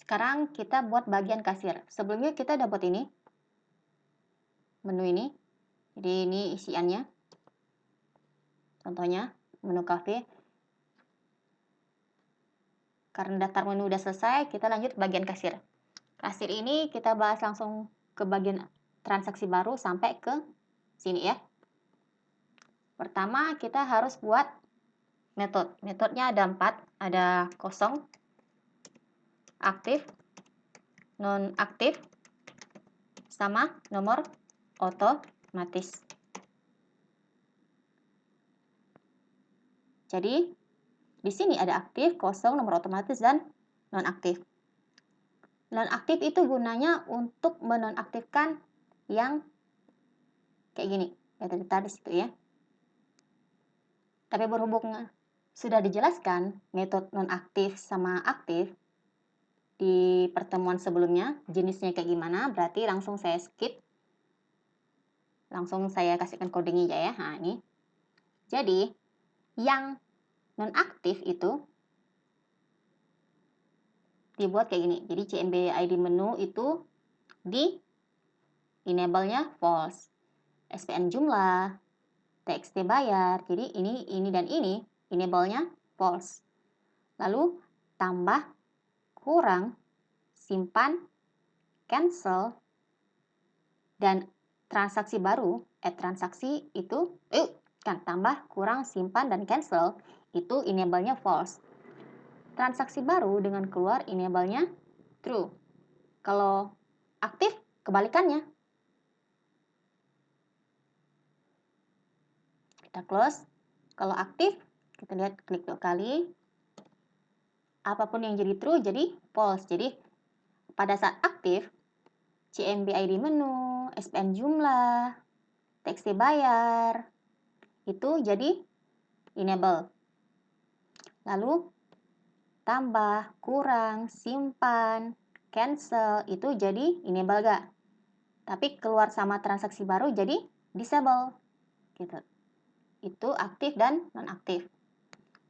Sekarang kita buat bagian kasir. Sebelumnya kita udah buat ini, menu ini. Jadi ini isiannya. Contohnya, menu cafe. Karena daftar menu udah selesai, kita lanjut ke bagian kasir. Kasir ini kita bahas langsung ke bagian transaksi baru sampai ke sini ya. Pertama, kita harus buat metode. Metodenya ada 4, ada kosong, aktif, non-aktif, sama nomor otomatis. Jadi, di sini ada aktif, kosong, nomor otomatis, dan non-aktif. Non-aktif itu gunanya untuk menonaktifkan yang kayak gini. Ya, tadi situ ya. Tapi berhubung sudah dijelaskan metode non-aktif sama aktif di pertemuan sebelumnya, jenisnya kayak gimana, berarti langsung saya skip. Langsung saya kasihkan codingnya aja ya. Nah, ini. Jadi, yang non-aktif itu dibuat kayak gini. Jadi CMB ID menu itu di enable-nya false. SPN jumlah, TXT bayar. Jadi ini dan ini enable-nya false. Lalu tambah, kurang, simpan, cancel, dan transaksi baru, transaksi itu kan tambah, kurang, simpan, dan cancel itu enable-nya false. Transaksi baru dengan keluar enable-nya true. Kalau aktif, kebalikannya. Kita close. Kalau aktif, kita lihat klik 2 kali. Apapun yang jadi true, jadi false. Jadi, pada saat aktif, CMB ID menu, SPN jumlah, TXT bayar, itu jadi enable. Lalu, tambah, kurang, simpan, cancel, itu jadi enable gak? Tapi keluar sama transaksi baru jadi disable. Gitu. Itu aktif dan non-aktif.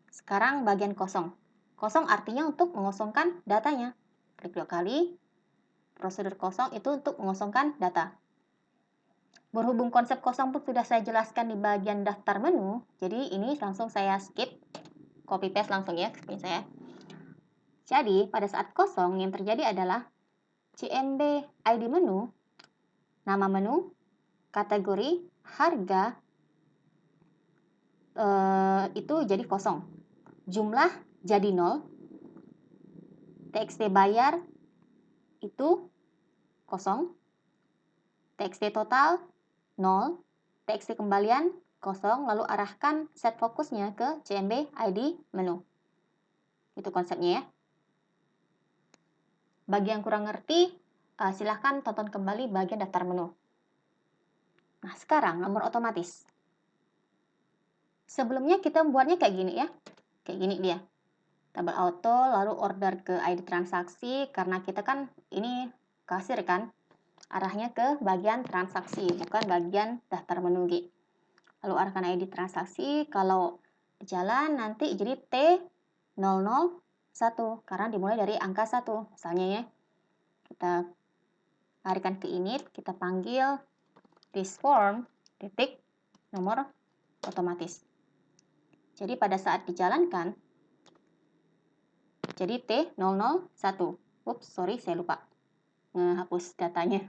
Sekarang bagian kosong. Kosong artinya untuk mengosongkan datanya. Klik 2 kali. Prosedur kosong itu untuk mengosongkan data. Berhubung konsep kosong pun sudah saya jelaskan di bagian daftar menu, jadi ini langsung saya skip. Copy paste langsung ya, seperti saya. Jadi, pada saat kosong yang terjadi adalah CMB ID menu, nama menu, kategori, harga, itu jadi kosong. Jumlah jadi 0. TXT bayar itu kosong. TXT total 0. TXT kembalian kosong. Lalu arahkan set fokusnya ke CMB ID menu. Itu konsepnya ya. Bagi yang kurang ngerti, silahkan tonton kembali bagian daftar menu. Nah, sekarang nomor otomatis. Sebelumnya kita membuatnya kayak gini ya. Kayak gini dia. Tabel auto, lalu order ke ID transaksi. Karena kita kan ini kasir kan. Arahnya ke bagian transaksi, bukan bagian daftar menu G. Lalu arahkan ID transaksi. Kalau jalan nanti jadi T001. Karena dimulai dari angka 1. Misalnya ya. Kita larikan ke init. Kita panggil this form titik nomor otomatis. Jadi pada saat dijalankan, jadi T001. Ups, sorry, saya lupa ngehapus datanya.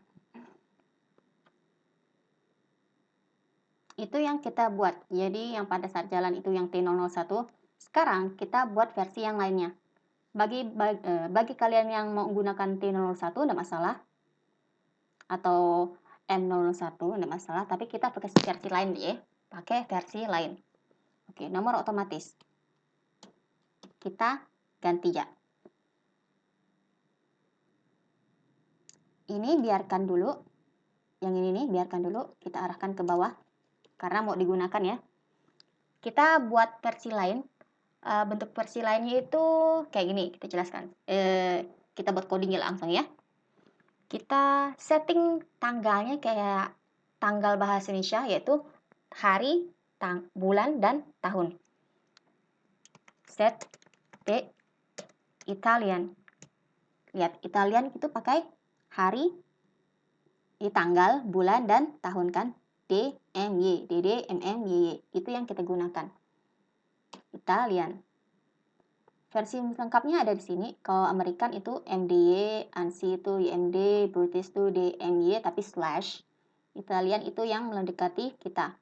Itu yang kita buat. Jadi yang pada saat jalan itu yang T001. Sekarang kita buat versi yang lainnya. Bagi kalian yang mau menggunakan T001 tidak masalah. Atau M001 tidak masalah. Tapi kita pakai versi lain ya. Pakai versi lain. Oke, nomor otomatis. Kita ganti ya. Ini biarkan dulu. Yang ini nih biarkan dulu. Kita arahkan ke bawah. Karena mau digunakan ya. Kita buat versi lain. Bentuk versi lainnya itu kayak gini. Kita jelaskan. Kita buat codingnya langsung ya. Kita setting tanggalnya kayak tanggal bahasa Indonesia. Yaitu hari, bulan, dan tahun. Set T Italian. Lihat, Italian itu pakai hari, tanggal, bulan, dan tahun kan. D, M, Y, DD, MM, YY. Itu yang kita gunakan. Italian. Versi lengkapnya ada di sini. Kalau American itu MDY, ANSI itu YMD, British itu DMY tapi slash. Italian itu yang mendekati kita.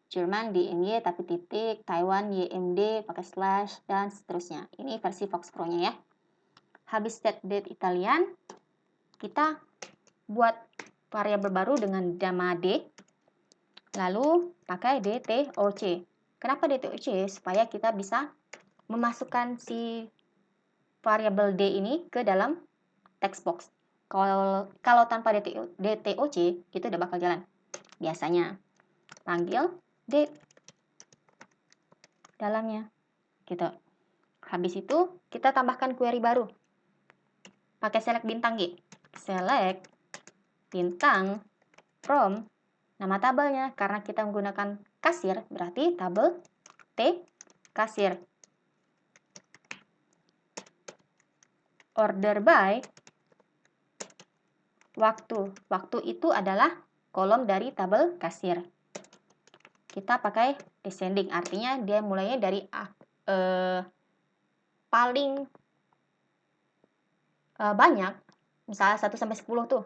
Jerman DMY tapi titik, Taiwan YMD pakai slash, dan seterusnya. Ini versi Fox Pro-nya ya. Habis set date Italian, kita buat variabel baru dengan nama D, lalu pakai DTOC. Kenapa DTOC? Supaya kita bisa memasukkan si variabel D ini ke dalam text box. Kalau tanpa DTOC, itu udah bakal jalan. Biasanya panggil D dalamnya gitu. Habis itu kita tambahkan query baru pakai select bintang G. Select bintang from nama tabelnya, karena kita menggunakan kasir berarti tabel T kasir. Order by waktu. Waktu itu adalah kolom dari tabel kasir. Kita pakai descending, artinya dia mulainya dari paling banyak, misalnya 1 sampai 10 tuh.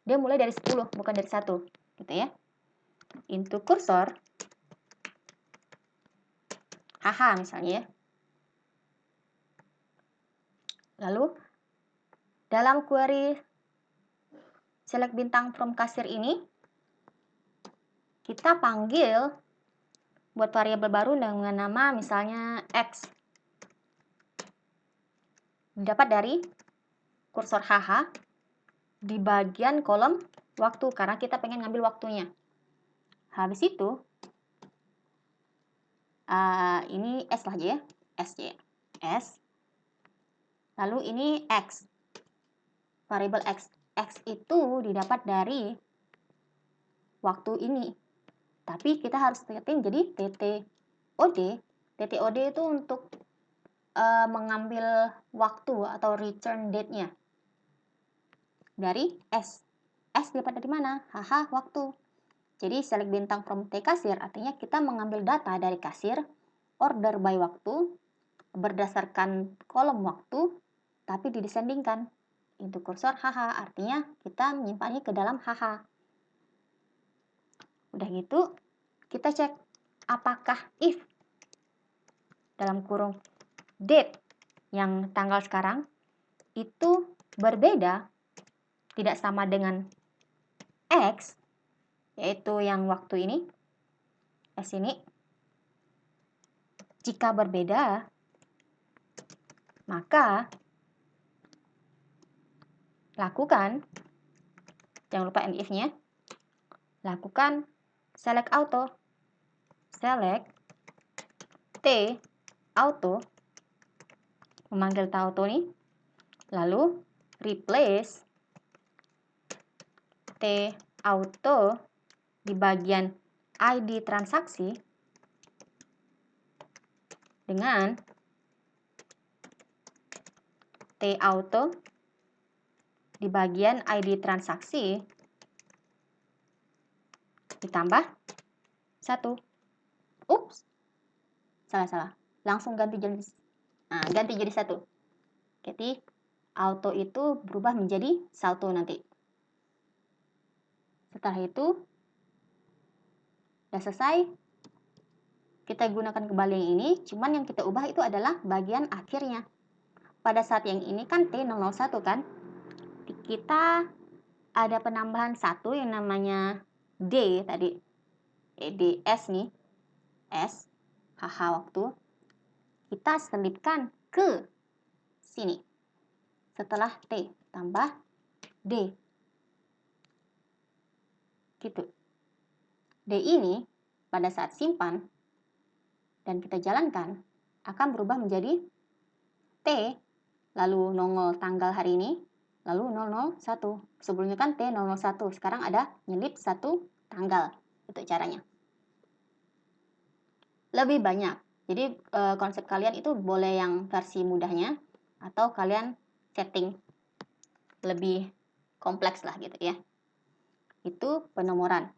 Dia mulai dari 10, bukan dari 1, gitu ya. Into cursor HH misalnya ya. Lalu dalam query select bintang from kasir ini, kita panggil buat variabel baru dengan nama misalnya X. Dapat dari kursor HH di bagian kolom waktu, karena kita pengen ngambil waktunya. Habis itu, ini S lah aja ya, S. Lalu ini X, variabel X. X itu didapat dari waktu ini. Tapi kita harus setting jadi TTOD. TTOD itu untuk mengambil waktu atau return date-nya dari S. S dapat dari mana? HH, waktu. Jadi select bintang from T kasir artinya kita mengambil data dari kasir, order by waktu, berdasarkan kolom waktu, tapi didescendingkan. Into kursor HH artinya kita menyimpannya ke dalam HH. Udah gitu, kita cek apakah if dalam kurung date yang tanggal sekarang itu berbeda, tidak sama dengan X, yaitu yang waktu ini, S ini. Jika berbeda, maka lakukan, jangan lupa end if-nya, lakukan select auto, select T auto, memanggil T auto nih, lalu replace T auto di bagian ID transaksi dengan T auto di bagian ID transaksi ditambah 1. Ups, salah. Langsung ganti jadi 1. Jadi auto itu berubah menjadi 1 nanti. Setelah itu udah selesai. Kita gunakan kembali yang ini, cuman yang kita ubah itu adalah bagian akhirnya. Pada saat yang ini kan T001 kan, kita ada penambahan 1 yang namanya D tadi, DS nih, S, HH waktu, kita selipkan ke sini. Setelah T tambah D. Gitu. D ini pada saat simpan dan kita jalankan akan berubah menjadi T, lalu nongol tanggal hari ini, lalu 001. Sebelumnya kan T001, sekarang ada nyelip 1 tanggal. Itu caranya. Lebih banyak. Jadi konsep kalian itu boleh yang versi mudahnya atau kalian setting lebih kompleks lah gitu ya. Itu penomoran.